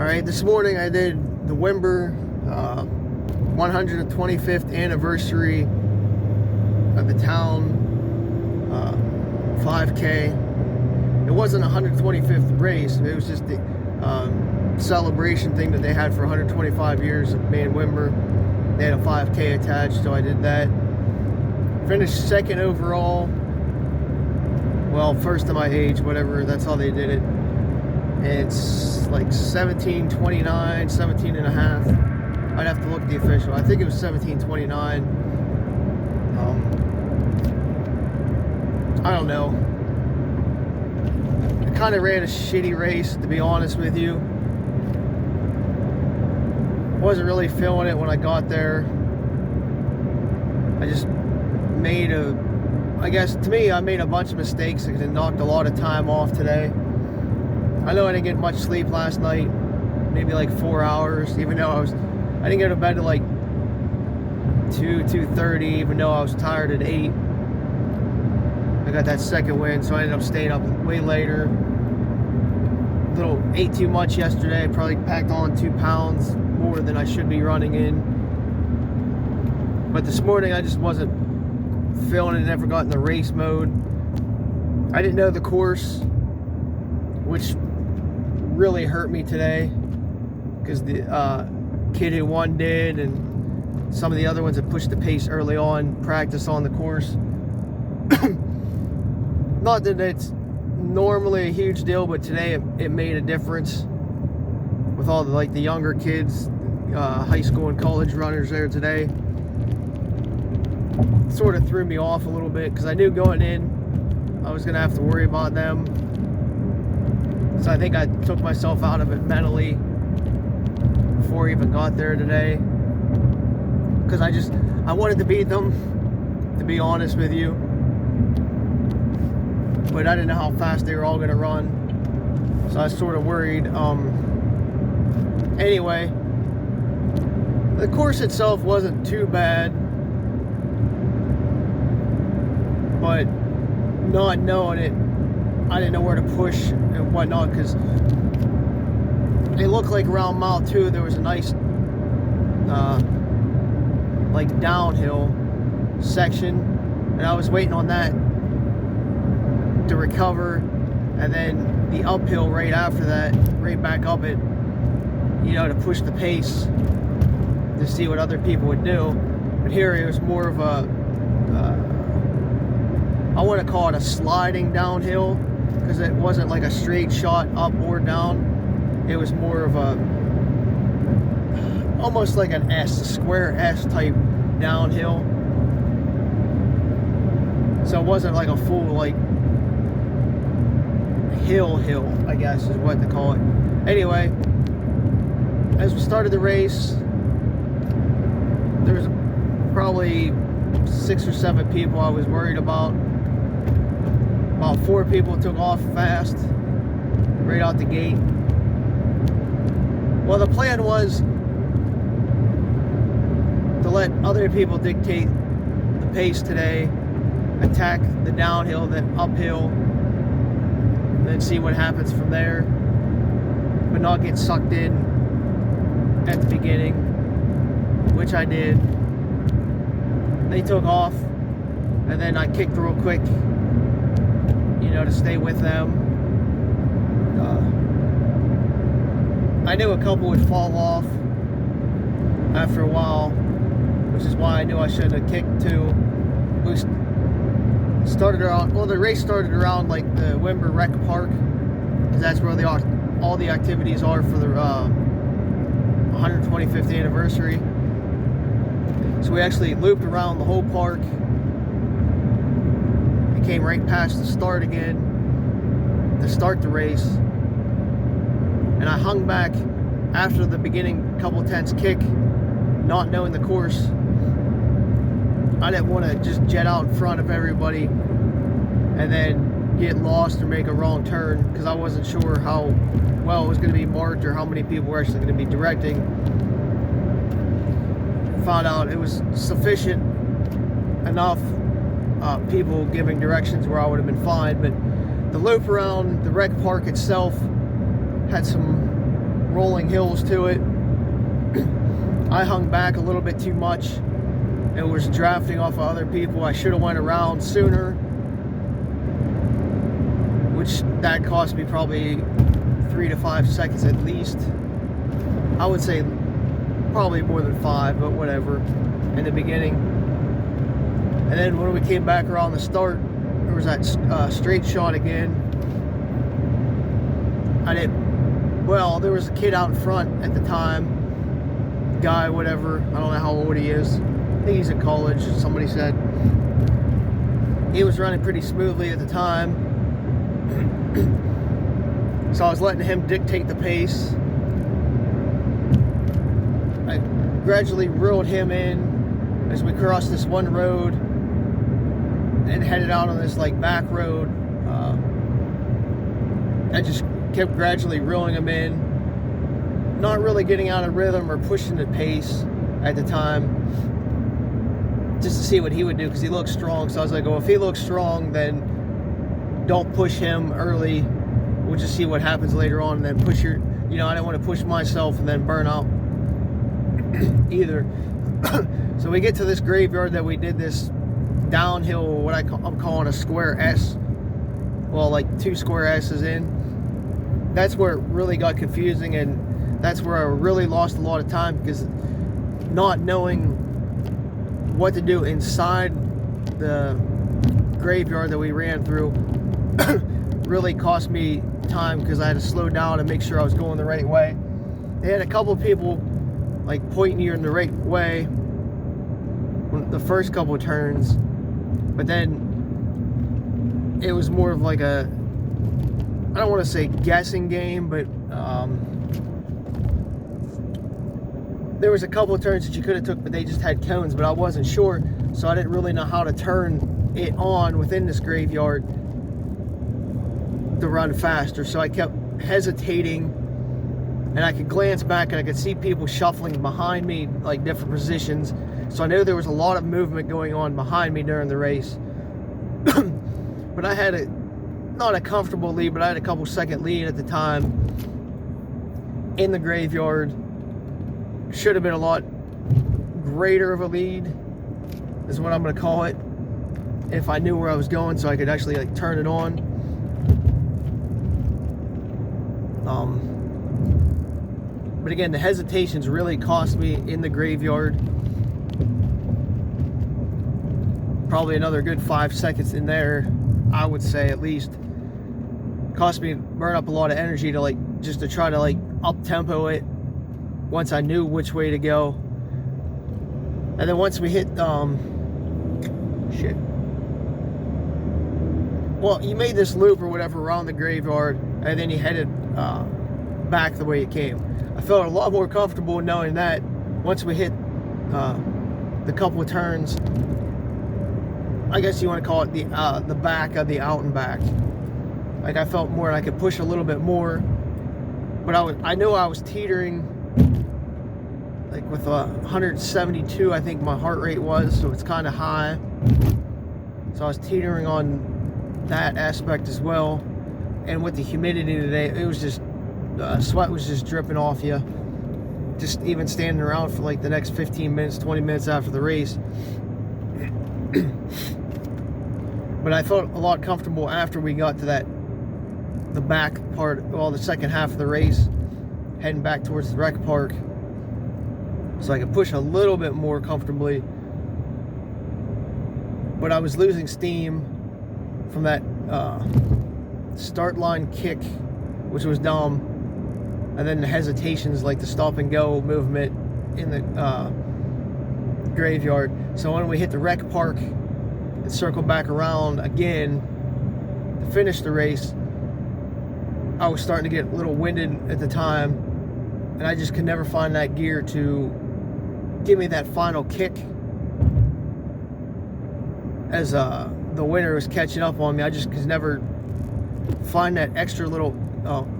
Alright, this morning I did the Windbers 125th anniversary of the town 5K. It wasn't a 125th race, it was just the celebration thing that they had for 125 years of being Windbers. They had a 5K attached, so I did that. Finished second overall. Well, first to my age, whatever, that's how they did it. It's like 17:29, 17 and a half. I'd have to look at the official. I think it was 17:29. I don't know. I kind of ran a shitty race, to be honest with you. Wasn't really feeling it when I got there. I just made I guess to me, I made a bunch of mistakes and it knocked a lot of time off today. I know I didn't get much sleep last night, maybe like 4 hours, even though I didn't go to bed till like 2:30, even though I was tired at 8. I got that second win, so I ended up staying up way later. Ate too much yesterday, probably packed on 2 pounds more than I should be running in. But this morning I just wasn't feeling it, never got in the race mode. I didn't know the course, which really hurt me today, because the kid who won did, and some of the other ones that pushed the pace early on practice on the course. Not that it's normally a huge deal, but today it made a difference with all the the younger kids, high school and college runners there today. Sort of threw me off a little bit, because I knew going in I was gonna have to worry about them. So I think I took myself out of it mentally before I even got there today, because I wanted to beat them, to be honest with you, but I didn't know how fast they were all gonna run, so I was sort of worried. Anyway, the course itself wasn't too bad, but not knowing it, I didn't know where to push and whatnot, because it looked like around mile 2 there was a nice like downhill section, and I was waiting on that to recover, and then the uphill right after that, right back up it, to push the pace to see what other people would do. But here it was more of a I want to call it a sliding downhill, because it wasn't like a straight shot up or down. It was more of almost like an S, a square S type downhill. So it wasn't like a full hill, I guess is what to call it. Anyway, as we started the race, there was probably 6 or 7 people I was worried about. About 4 people took off fast, right out the gate. Well, the plan was to let other people dictate the pace today, attack the downhill, then uphill, then see what happens from there, but not get sucked in at the beginning, which I did. They took off, and then I kicked real quick, to stay with them. I knew a couple would fall off after a while, which is why I knew I shouldn't have kicked too. We started around, the race started around the Windbers Rec Park, because that's where all the activities are for the 125th anniversary. So we actually looped around the whole park. It came right past the start again to start the race, and I hung back after the beginning couple tenths kick, not knowing the course. I didn't want to just jet out in front of everybody and then get lost or make a wrong turn, because I wasn't sure how well it was going to be marked or how many people were actually going to be directing. Found out it was sufficient enough people giving directions where I would have been fine, but the loop around the rec park itself had some rolling hills to it. I hung back a little bit too much and was drafting off of other people. I should have went around sooner, which that cost me probably 3 to 5 seconds at least. I would say probably more than 5, but whatever, in the beginning. And then when we came back around the start, there was that straight shot again. There was a kid out in front at the time, guy, whatever, I don't know how old he is. I think he's in college, somebody said. He was running pretty smoothly at the time. So I was letting him dictate the pace. I gradually reeled him in as we crossed this one road and headed out on this like back road. I just kept gradually reeling him in, not really getting out of rhythm or pushing the pace at the time, just to see what he would do, because he looked strong. So I was like, well, if he looks strong, then don't push him early. We'll just see what happens later on, and then push your, I don't want to push myself and then burn out either. So we get to this graveyard that we did this downhill, what I'm calling a square S. Well, like 2 square S's in. That's where it really got confusing, and that's where I really lost a lot of time, because not knowing what to do inside the graveyard that we ran through really cost me time, because I had to slow down and make sure I was going the right way. They had a couple of people like pointing you in the right way the first couple of turns, but then it was more of like a, I don't want to say guessing game, but there was a couple of turns that you could have took, but they just had cones, but I wasn't sure, so I didn't really know how to turn it on within this graveyard to run faster. So I kept hesitating, and I could glance back and I could see people shuffling behind me, like different positions. So I knew there was a lot of movement going on behind me during the race. But I had not a comfortable lead, but I had a couple second lead at the time in the graveyard. Should have been a lot greater of a lead, is what I'm going to call it, if I knew where I was going, so I could actually like turn it on. But again, the hesitations really cost me in the graveyard. Probably another good 5 seconds in there, I would say, at least. Cost me, burn up a lot of energy to just to try to up tempo it once I knew which way to go. And then once we hit well, you made this loop or whatever around the graveyard, and then you headed back the way you came. I felt a lot more comfortable knowing that once we hit the couple of turns, I guess you want to call it the back of the out and back. Like, I felt more, and I could push a little bit more, but I knew I was teetering, like with 172, I think my heart rate was, so it's kind of high. So I was teetering on that aspect as well. And with the humidity today, it was just, sweat was just dripping off you. Just even standing around for like the next 15 minutes, 20 minutes after the race. But I felt a lot comfortable after we got to the back part, well, the second half of the race, heading back towards the rec park, so I could push a little bit more comfortably. But I was losing steam from that start line kick, which was dumb, and then the hesitations, like the stop and go movement in the graveyard. So when we hit the rec park and circled back around again to finish the race, I was starting to get a little winded at the time, and I just could never find that gear to give me that final kick. As the winter was catching up on me, I just could never find that extra little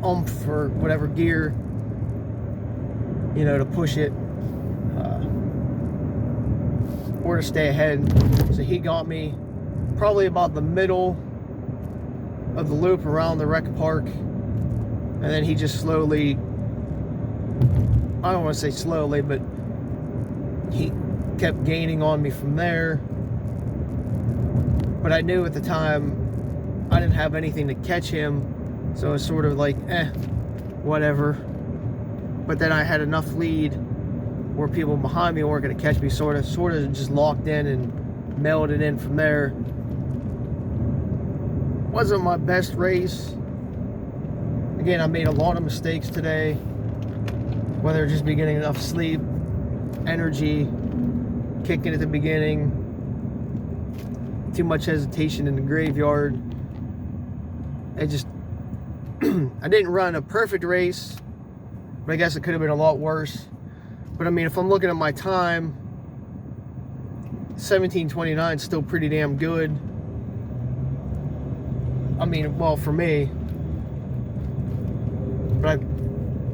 oomph or whatever gear, to push it or to stay ahead. So he got me probably about the middle of the loop around the rec park, and then he just slowly I don't want to say slowly, but he kept gaining on me from there. But I knew at the time I didn't have anything to catch him, so it was sort of like, whatever. But then I had enough lead where people behind me weren't going to catch me, sort of just locked in and melted in from there. Wasn't my best race. Again, I made a lot of mistakes today, whether just be getting enough sleep, energy, kicking at the beginning, too much hesitation in the graveyard. I didn't run a perfect race, but I guess it could have been a lot worse. But I mean, if I'm looking at my time, 17:29 is still pretty damn good. I mean, well, for me. But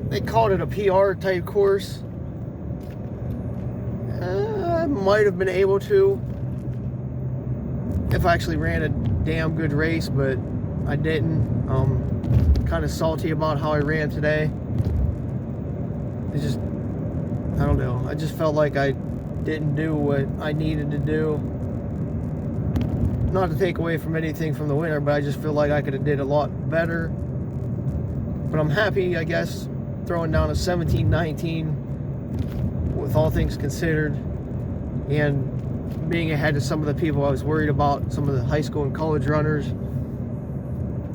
they called it a PR type course. I might have been able to if I actually ran a damn good race, but I didn't. Kind of salty about how I ran today. I don't know. I just felt like I didn't do what I needed to do. Not to take away from anything from the winner, but I just feel like I could have did a lot better. But I'm happy, I guess, throwing down a 17:19 with all things considered, and being ahead of some of the people I was worried about, some of the high school and college runners.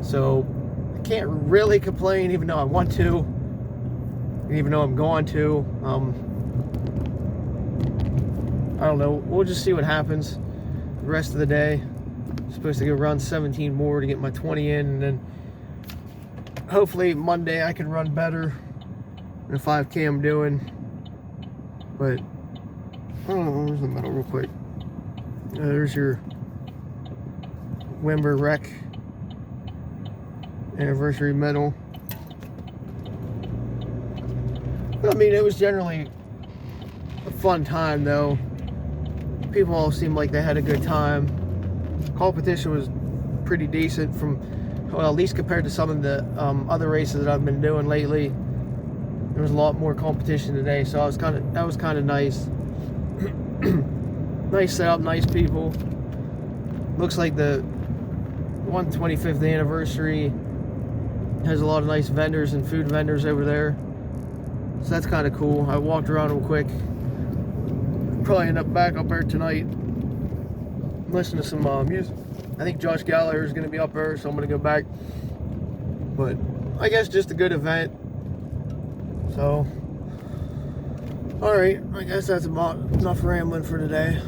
So I can't really complain, even though I want to, and even though I'm going to. I don't know. We'll just see what happens the rest of the day. I'm supposed to go run 17 more to get my 20 in, and then hopefully Monday I can run better than the 5K I'm doing. But I don't know. Where's the medal real quick? There's your Windbers Rec Anniversary medal. I mean, it was generally a fun time, though. People all seemed like they had a good time. Competition was pretty decent, well, at least compared to some of the other races that I've been doing lately. There was a lot more competition today, so that was kind of nice. Nice setup, nice people. Looks like the 125th anniversary has a lot of nice vendors and food vendors over there, so that's kind of cool. I walked around real quick. Probably end up back up there tonight, listen to some music. I think Josh Gallagher is going to be up there, so I'm going to go back. But I guess just a good event. So, alright, I guess that's about enough rambling for today.